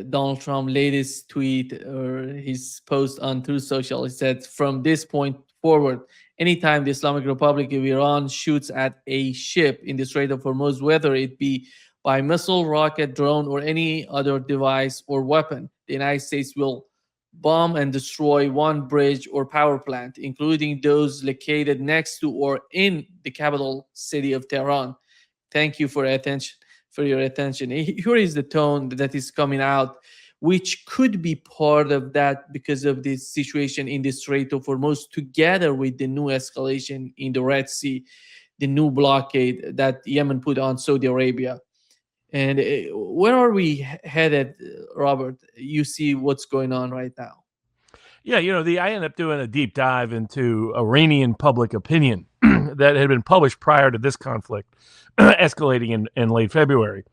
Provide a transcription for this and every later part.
Donald Trump's latest tweet or his post on Truth Social. He said, "From this point forward, anytime the Islamic Republic of Iran shoots at a ship in the Strait of Hormuz, whether it be by missile, rocket, drone, or any other device or weapon, the United States will bomb and destroy one bridge or power plant, including those located next to or in the capital city of Tehran. Thank you for your attention." Here is the tone that is coming out, which could be part of that because of this situation in the Strait of Hormuz, together with the new escalation in the Red Sea, the new blockade that Yemen put on Saudi Arabia. And where are we headed, Robert? You see what's going on right now. Yeah, I ended up doing a deep dive into Iranian public opinion that had been published prior to this conflict escalating in late February.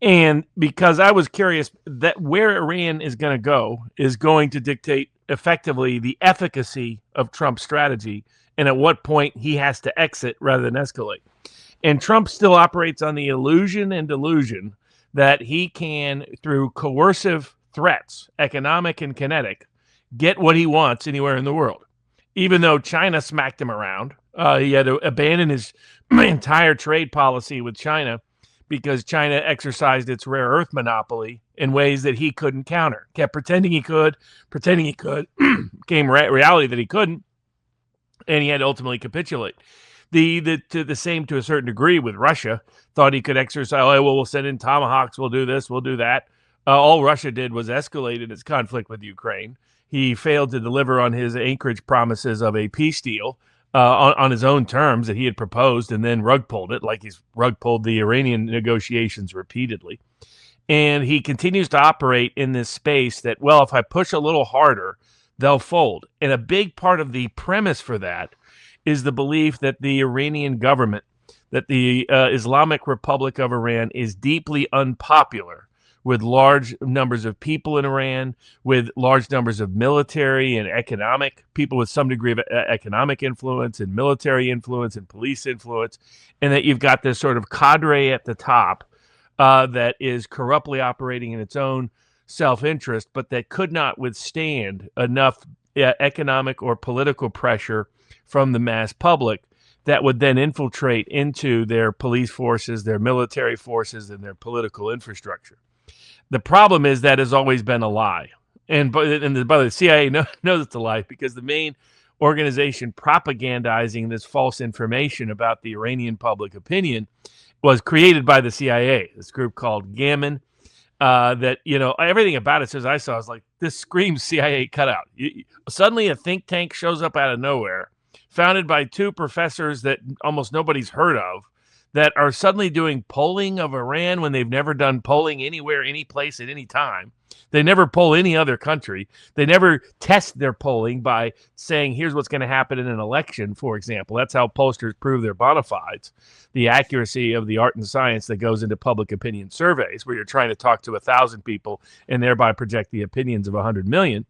And because I was curious that where Iran is going to go is going to dictate effectively the efficacy of Trump's strategy and at what point he has to exit rather than escalate. And Trump still operates on the illusion and delusion that he can, through coercive threats, economic and kinetic, get what he wants anywhere in the world. Even though China smacked him around, he had to abandon his entire trade policy with China because China exercised its rare earth monopoly in ways that he couldn't counter. Kept pretending he could, became reality that he couldn't, and he had to ultimately capitulate. The same to a certain degree with Russia. Thought he could exercise, oh, well, we'll send in Tomahawks, we'll do this, we'll do that. All Russia did was escalate its conflict with Ukraine. He failed to deliver on his Anchorage promises of a peace deal on his own terms that he had proposed, and then rug pulled it, like he's rug pulled the Iranian negotiations repeatedly. And he continues to operate in this space that, well, if I push a little harder, they'll fold. And a big part of the premise for that is the belief that the Iranian government, that the Islamic Republic of Iran is deeply unpopular with large numbers of people in Iran, with large numbers of military and economic people with some degree of economic influence and military influence and police influence, and that you've got this sort of cadre at the top that is corruptly operating in its own self-interest, but that could not withstand enough economic or political pressure from the mass public that would then infiltrate into their police forces, their military forces, and their political infrastructure. The problem is that has always been a lie. And by the CIA knows it's a lie because the main organization propagandizing this false information about the Iranian public opinion was created by the CIA, this group called Gammon. That, everything about it, as I saw, is like, this screams CIA cutout. Suddenly a think tank shows up out of nowhere, founded by two professors that almost nobody's heard of, that are suddenly doing polling of Iran when they've never done polling anywhere, any place, at any time. They never poll any other country. They never test their polling by saying, here's what's going to happen in an election, for example. That's how pollsters prove their bona fides, the accuracy of the art and science that goes into public opinion surveys, where you're trying to talk to 1,000 people and thereby project the opinions of 100 million.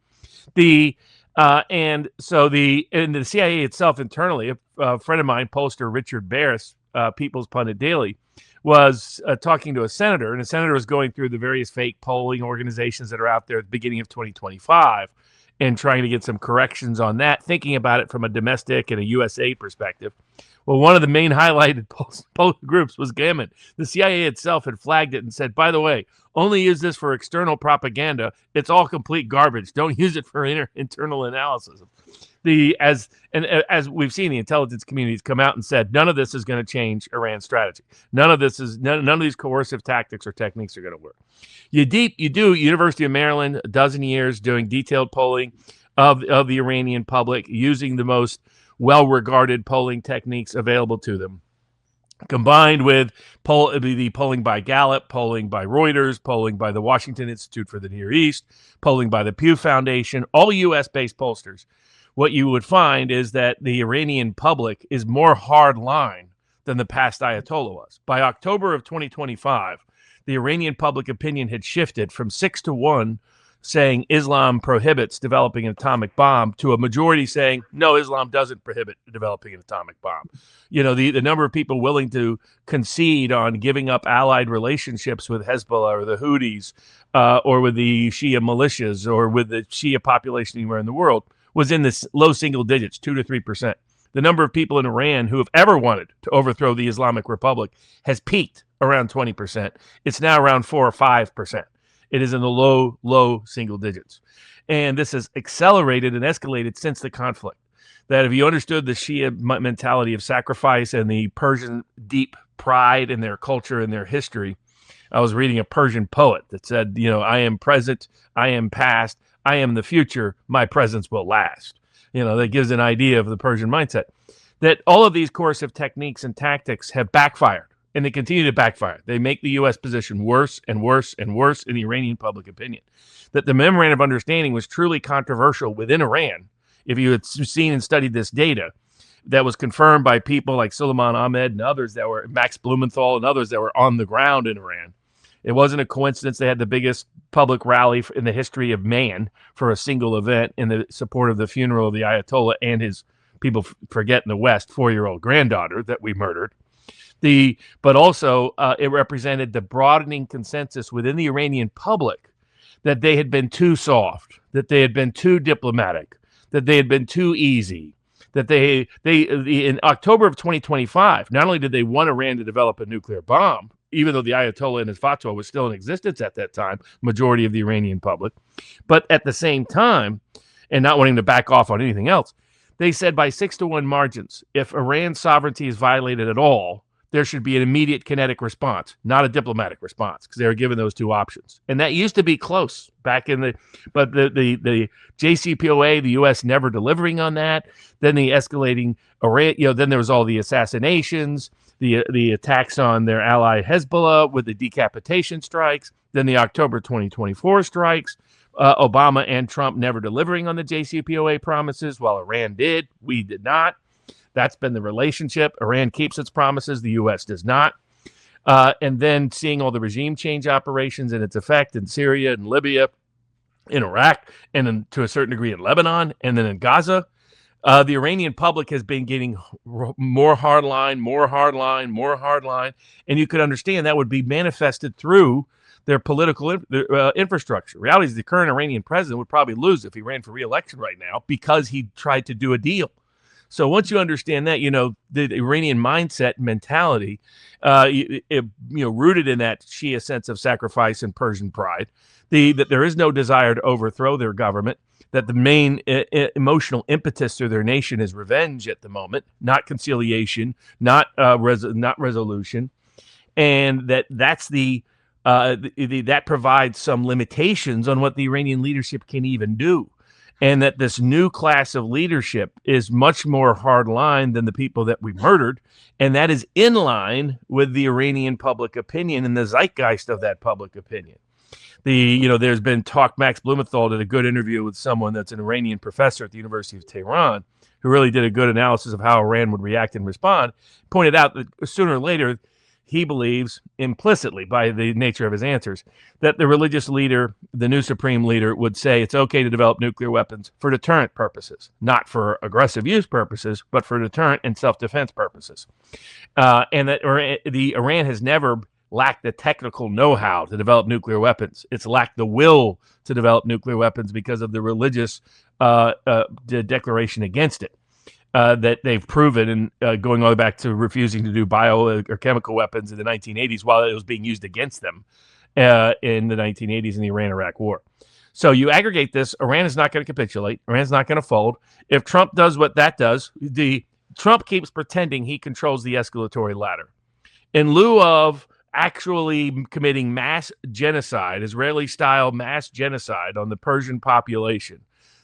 And the CIA itself internally, a friend of mine, pollster Richard Barris, People's Pundit Daily, was talking to a senator, and the senator was going through the various fake polling organizations that are out there at the beginning of 2025 and trying to get some corrections on that, thinking about it from a domestic and a USA perspective. Well, one of the main highlighted poll groups was Gammon. The CIA itself had flagged it and said, by the way, only use this for external propaganda. It's all complete garbage. Don't use it for internal analysis. As we've seen, the intelligence communities come out and said, none of this is going to change Iran's strategy. None of these coercive tactics or techniques are going to work. You do University of Maryland, a dozen years doing detailed polling of the Iranian public, using the most well-regarded polling techniques available to them, combined with the polling by Gallup, polling by Reuters, polling by the Washington Institute for the Near East, polling by the Pew Foundation, all U.S.-based pollsters. What you would find is that the Iranian public is more hard-line than the past Ayatollah was. By October of 2025, the Iranian public opinion had shifted from 6-1 saying Islam prohibits developing an atomic bomb to a majority saying, no, Islam doesn't prohibit developing an atomic bomb. The number of people willing to concede on giving up allied relationships with Hezbollah or the Houthis or with the Shia militias or with the Shia population anywhere in the world was in this low single digits, 2 to 3%. The number of people in Iran who have ever wanted to overthrow the Islamic Republic has peaked around 20%. It's now around 4 or 5%. It is in the low single digits. And this has accelerated and escalated since the conflict. That if you understood the Shia mentality of sacrifice and the Persian deep pride in their culture and their history, I was reading a Persian poet that said, I am present, I am past, I am the future, my presence will last. That gives an idea of the Persian mindset. That all of these coercive techniques and tactics have backfired, and they continue to backfire. They make the U.S. position worse and worse and worse in the Iranian public opinion. That the memorandum of understanding was truly controversial within Iran. If you had seen and studied this data, that was confirmed by people like Suleiman Ahmed and others that were Max Blumenthal and others that were on the ground in Iran. It wasn't a coincidence they had the biggest public rally in the history of man for a single event in the support of the funeral of the Ayatollah and his, people forget in the West, 4-year-old granddaughter that we murdered. But also it represented the broadening consensus within the Iranian public that they had been too soft, that they had been too diplomatic, that they had been too easy, that they in October of 2025, not only did they want Iran to develop a nuclear bomb, even though the Ayatollah and his fatwa was still in existence at that time, majority of the Iranian public, but at the same time, and not wanting to back off on anything else, they said by 6-1 margins, if Iran's sovereignty is violated at all, there should be an immediate kinetic response, not a diplomatic response, because they were given those two options. And that used to be close back in but the JCPOA, the U.S. never delivering on that. Then the escalating Iran, then there was all the assassinations, the attacks on their ally Hezbollah with the decapitation strikes, then the October 2024 strikes, Obama and Trump never delivering on the JCPOA promises, while Iran did. We did not. That's been the relationship. Iran keeps its promises. The U.S. does not. And then seeing all the regime change operations and its effect in Syria and Libya, in Iraq, and then to a certain degree in Lebanon, and then in Gaza, the Iranian public has been getting more hardline. And you could understand that would be manifested through their political infrastructure. Reality is the current Iranian president would probably lose if he ran for re-election right now because he tried to do a deal. So once you understand that, the Iranian mindset mentality, rooted in that Shia sense of sacrifice and Persian pride, that there is no desire to overthrow their government, that the main emotional impetus to their nation is revenge at the moment, not conciliation, not resolution, and that's that provides some limitations on what the Iranian leadership can even do. And that this new class of leadership is much more hardline than the people that we murdered. And that is in line with the Iranian public opinion and the zeitgeist of that public opinion. There's been talk, Max Blumenthal did a good interview with someone that's an Iranian professor at the University of Tehran, who really did a good analysis of how Iran would react and respond, pointed out that sooner or later, he believes implicitly by the nature of his answers that the religious leader, the new supreme leader, would say it's okay to develop nuclear weapons for deterrent purposes, not for aggressive use purposes, but for deterrent and self-defense purposes. And that Iran has never lacked the technical know-how to develop nuclear weapons. It's lacked the will to develop nuclear weapons because of the religious declaration against it. That they've proven, and going all the way back to refusing to do bio or chemical weapons in the 1980s while it was being used against them in the 1980s in the Iran-Iraq war. So you aggregate this, Iran is not going to capitulate. Iran's not going to fold. If Trump does what that does, Trump keeps pretending he controls the escalatory ladder. In lieu of actually committing mass genocide, Israeli-style mass genocide on the Persian population,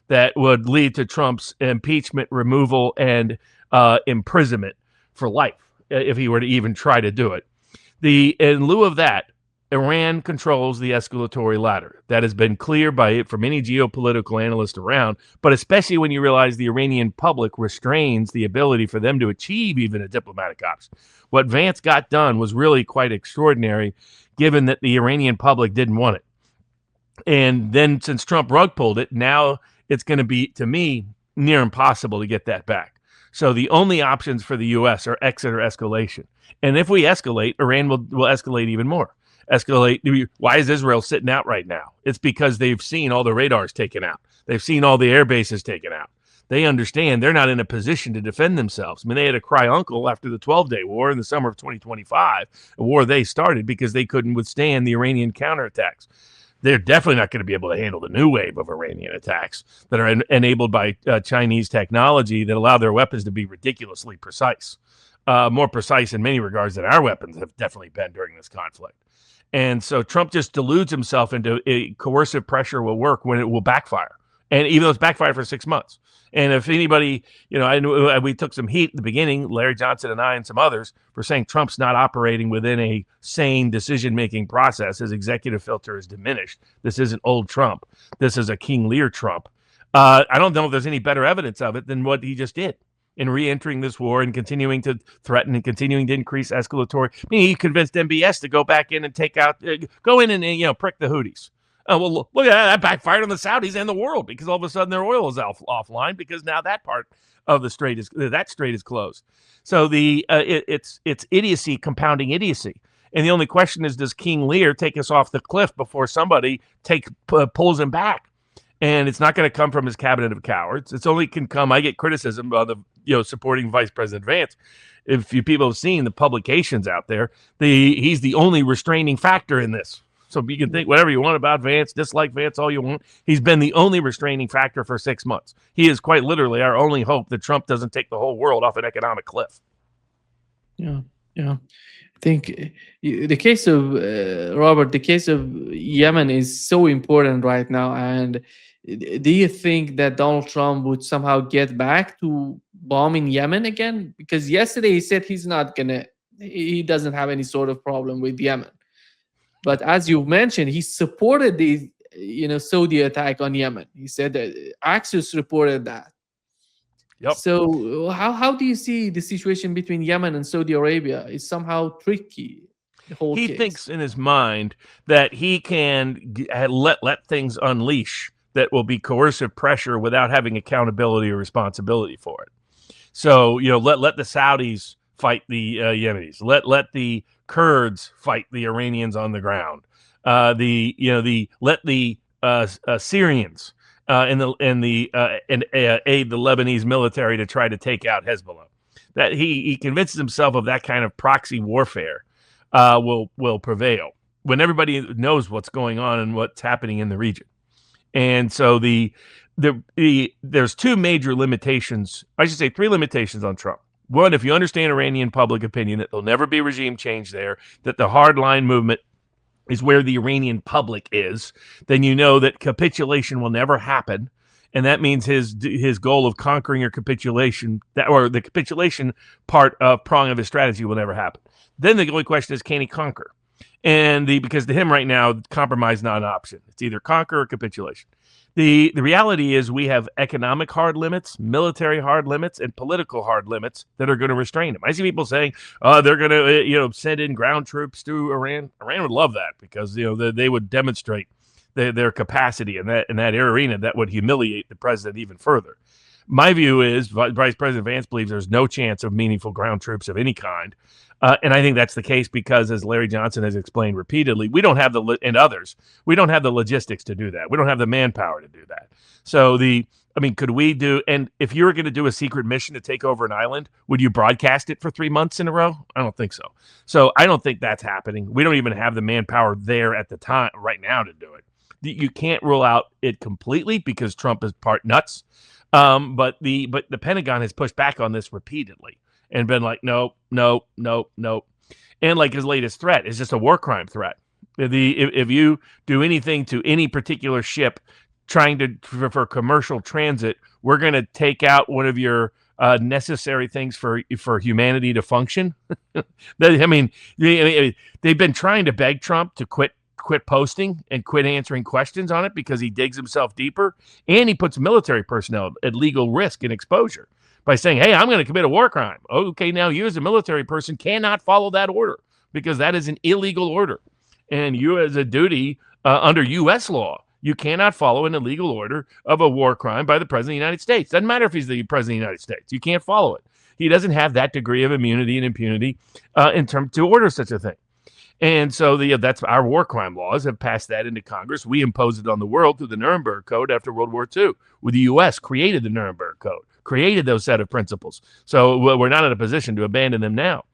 that would lead to Trump's impeachment, removal, and imprisonment for life if he were to even try to do it. In lieu of that, Iran controls the escalatory ladder. That has been clear from any geopolitical analyst around, but especially when you realize the Iranian public restrains the ability for them to achieve even a diplomatic option. What Vance got done was really quite extraordinary, given that the Iranian public didn't want it. And then since Trump rug pulled it, now it's going to be, to me, near impossible to get that back. So the only options for the U.S. are exit or escalation. And if we escalate, Iran will escalate even more. Escalate. Why is Israel sitting out right now? It's because they've seen all the radars taken out. They've seen all the air bases taken out. They understand they're not in a position to defend themselves. I mean, they had to cry uncle after the 12-day war in the summer of 2025, a war they started because they couldn't withstand the Iranian counterattacks. They're definitely not going to be able to handle the new wave of Iranian attacks that are enabled by Chinese technology that allow their weapons to be ridiculously precise, more precise in many regards than our weapons have definitely been during this conflict. And so Trump just deludes himself into a coercive pressure will work when it will backfire. And even though it's backfired for 6 months. And if anybody, I knew we took some heat at the beginning, Larry Johnson and I and some others, for saying Trump's not operating within a sane decision-making process. His executive filter is diminished. This isn't old Trump. This is a King Lear Trump. I don't know if there's any better evidence of it than what he just did in re-entering this war and continuing to threaten and continuing to increase escalatory. I mean, he convinced MBS to go back in and take out, go in and prick the Houthis. Oh, well, look at that backfired on the Saudis and the world because all of a sudden their oil is offline because now that part of the strait is closed. So it's idiocy compounding idiocy. And the only question is, does King Lear take us off the cliff before somebody pulls him back? And it's not going to come from his cabinet of cowards. It's only can come. I get criticism of the supporting Vice President Vance. If you people have seen the publications out there, he's the only restraining factor in this. So you can think whatever you want about Vance, dislike Vance all you want. He's been the only restraining factor for 6 months. He is quite literally our only hope that Trump doesn't take the whole world off an economic cliff. Yeah. I think the case of Robert, the case of Yemen is so important right now. And do you think that Donald Trump would somehow get back to bombing Yemen again? Because yesterday he said he doesn't have any sort of problem with Yemen. But as you mentioned, he supported the Saudi attack on Yemen. He said that Axios reported that. Yep. So how do you see the situation between Yemen and Saudi Arabia? It's somehow tricky. He thinks in his mind that he can let things unleash that will be coercive pressure without having accountability or responsibility for it. So let the Saudis fight the Yemenis. Let the Kurds fight the Iranians on the ground. Let the Syrians and aid the Lebanese military to try to take out Hezbollah. That he convinces himself of that kind of proxy warfare will prevail when everybody knows what's going on and what's happening in the region. And so there's two major limitations. I should say three limitations on Trump. One, if you understand Iranian public opinion, that there'll never be regime change there, that the hardline movement is where the Iranian public is, then you know that capitulation will never happen. And that means his goal of conquering or capitulation, or the capitulation prong of his strategy will never happen. Then the only question is, can he conquer? And because to him right now, compromise is not an option. It's either conquer or capitulation. The reality is we have economic hard limits, military hard limits, and political hard limits that are going to restrain him. I see people saying, they're going to send in ground troops to Iran. Iran would love that because they would demonstrate their capacity in that arena that would humiliate the president even further. My view is Vice President Vance believes there's no chance of meaningful ground troops of any kind. And I think that's the case because, as Larry Johnson has explained repeatedly, we don't have the logistics to do that. We don't have the manpower to do that. So could we do, and if you were going to do a secret mission to take over an island, would you broadcast it for 3 months in a row? I don't think so. So I don't think that's happening. We don't even have the manpower there at the time right now to do it. You can't rule out it completely because Trump is part nuts. But the Pentagon has pushed back on this repeatedly and been like, no. And like his latest threat is just a war crime threat. If you do anything to any particular ship trying for commercial transit, we're going to take out one of your necessary things for humanity to function. They've been trying to beg Trump to quit posting and quit answering questions on it because he digs himself deeper and he puts military personnel at legal risk and exposure by saying, hey, I'm going to commit a war crime. Okay, now you as a military person cannot follow that order because that is an illegal order. And you as a duty under U.S. law You cannot follow an illegal order of a war crime by the president of the United States. Doesn't matter if he's the president of the United States. You can't follow it. He doesn't have that degree of immunity and impunity in terms to order such a thing. And so that's our war crime laws have passed that into Congress. We imposed it on the world through the Nuremberg Code after World War II, where the U.S. created the Nuremberg Code, created those set of principles. So we're not in a position to abandon them now.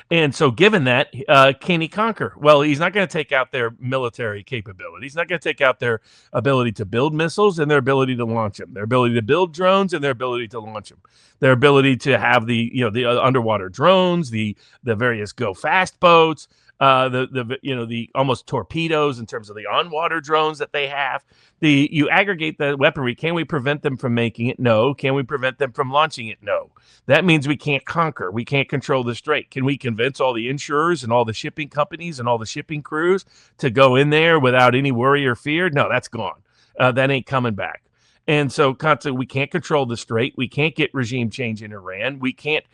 And so given that, can he conquer? Well, he's not going to take out their military capability. He's not going to take out their ability to build missiles and their ability to launch them, their ability to build drones and their ability to launch them, their ability to have the underwater drones, the various go fast boats, the almost torpedoes in terms of the on-water drones that they have. You aggregate the weaponry. Can we prevent them from making it? No. Can we prevent them from launching it? No. That means we can't conquer. We can't control the strait. Can we convince all the insurers and all the shipping companies and all the shipping crews to go in there without any worry or fear? No, that's gone. That ain't coming back. And so we can't control the strait. We can't get regime change in Iran. We can't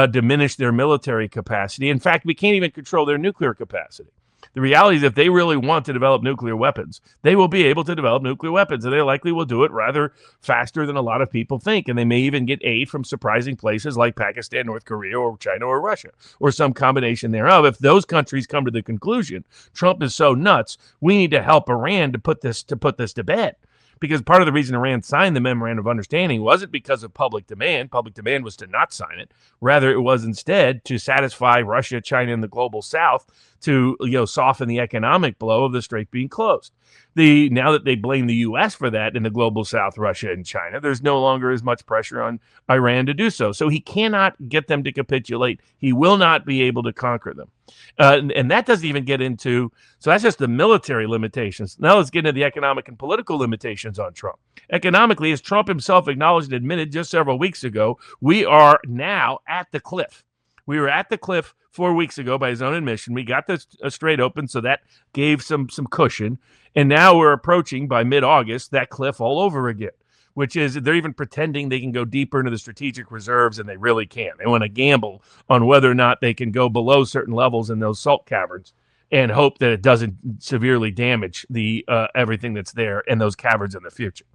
diminish their military capacity. In fact, we can't even control their nuclear capacity. The reality is if they really want to develop nuclear weapons, they will be able to develop nuclear weapons, and they likely will do it rather faster than a lot of people think. And they may even get aid from surprising places like Pakistan, North Korea, or China, or Russia, or some combination thereof. If those countries come to the conclusion Trump is so nuts, we need to help Iran to put this to bed. Because part of the reason Iran signed the Memorandum of Understanding wasn't because of public demand. Public demand was to not sign it. Rather, it was instead to satisfy Russia, China, and the global South to soften the economic blow of the strait being closed. Now that they blame the U.S. for that in the global South, Russia, and China, there's no longer as much pressure on Iran to do so. So he cannot get them to capitulate. He will not be able to conquer them. And that doesn't even get into, so that's just the military limitations. Now let's get into the economic and political limitations on Trump. Economically, as Trump himself acknowledged and admitted just several weeks ago, we are now at the cliff. We were at the cliff 4 weeks ago by his own admission. We got the strait open, so that gave some cushion. And now we're approaching, by mid-August, that cliff all over again, which is they're even pretending they can go deeper into the strategic reserves, and they really can't. They want to gamble on whether or not they can go below certain levels in those salt caverns and hope that it doesn't severely damage the everything that's there in those caverns in the future.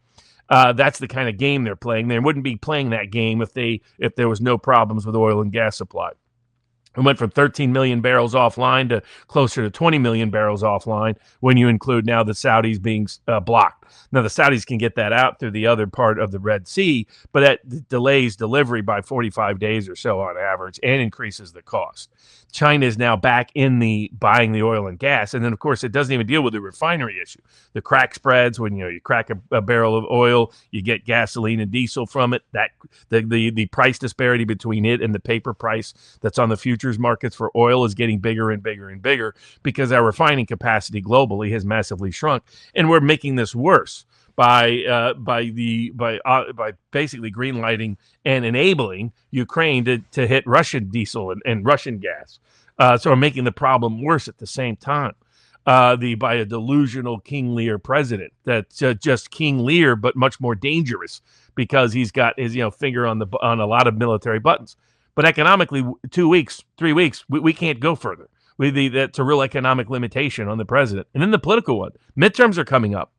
That's the kind of game they're playing. They wouldn't be playing that game if there was no problems with oil and gas supply. We went from 13 million barrels offline to closer to 20 million barrels offline when you include now the Saudis being blocked. Now, the Saudis can get that out through the other part of the Red Sea, but that delays delivery by 45 days or so on average and increases the cost. China is now back in buying the oil and gas. And then, of course, it doesn't even deal with the refinery issue. The crack spreads, when you crack a barrel of oil, you get gasoline and diesel from it. That the price disparity between it and the paper price that's on the futures markets for oil is getting bigger and bigger and bigger because our refining capacity globally has massively shrunk. And we're making this worse by basically greenlighting and enabling Ukraine to hit Russian diesel and Russian gas. So we're making the problem worse at the same time. By a delusional King Lear president that's just King Lear, but much more dangerous because he's got his finger on a lot of military buttons. But economically, 2 weeks, 3 weeks, we can't go further. That's a real economic limitation on the president. And then the political one. Midterms are coming up.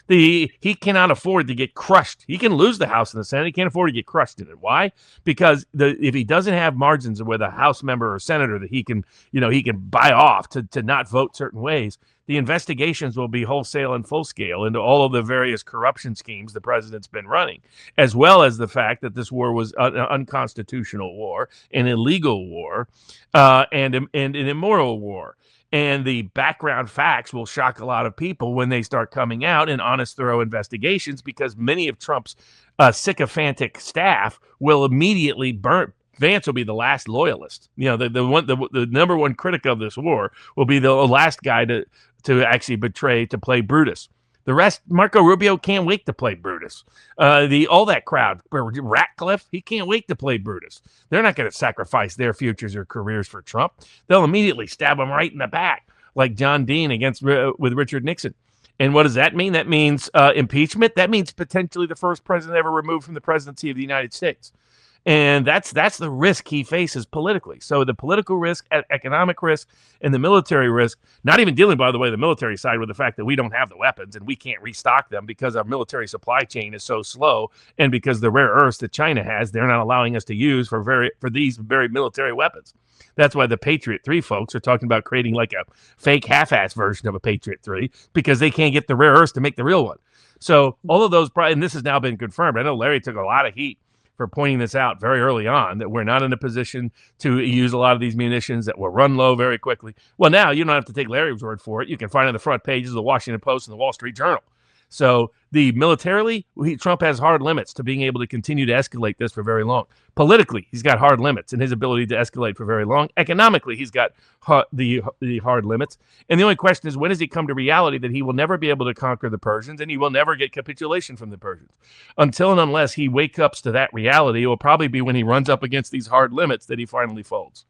He cannot afford to get crushed. He can lose the House and the Senate. He can't afford to get crushed in it. Why? Because if he doesn't have margins with a House member or senator that he can buy off to not vote certain ways, the investigations will be wholesale and full scale into all of the various corruption schemes the president's been running, as well as the fact that this war was an unconstitutional war, an illegal war, and an immoral war. And the background facts will shock a lot of people when they start coming out in honest, thorough investigations, because many of Trump's sycophantic staff will immediately burn. Vance will be the last loyalist. The number one critic of this war will be the last guy to actually to play Brutus. The rest, Marco Rubio can't wait to play Brutus. All that crowd, Ratcliffe, he can't wait to play Brutus. They're not going to sacrifice their futures or careers for Trump. They'll immediately stab him right in the back, like John Dean with Richard Nixon. And what does that mean? That means impeachment. That means potentially the first president ever removed from the presidency of the United States. And that's the risk he faces politically. So the political risk, economic risk, and the military risk, not even dealing, by the way, the military side with the fact that we don't have the weapons and we can't restock them because our military supply chain is so slow, and because the rare earths that China has, they're not allowing us to use for these very military weapons. That's why the Patriot 3 folks are talking about creating like a fake half-ass version of a Patriot 3 because they can't get the rare earths to make the real one. So all of those, and this has now been confirmed. I know Larry took a lot of heat for pointing this out very early on, that we're not in a position to use a lot of these munitions, that will run low very quickly. Well, now you don't have to take Larry's word for it. You can find it on the front pages of the Washington Post and the Wall Street Journal. So the militarily, Trump has hard limits to being able to continue to escalate this for very long. Politically, he's got hard limits in his ability to escalate for very long. Economically, he's got the hard limits. And the only question is, when does he come to reality that he will never be able to conquer the Persians and he will never get capitulation from the Persians? Until and unless he wakes up to that reality, it will probably be when he runs up against these hard limits that he finally folds.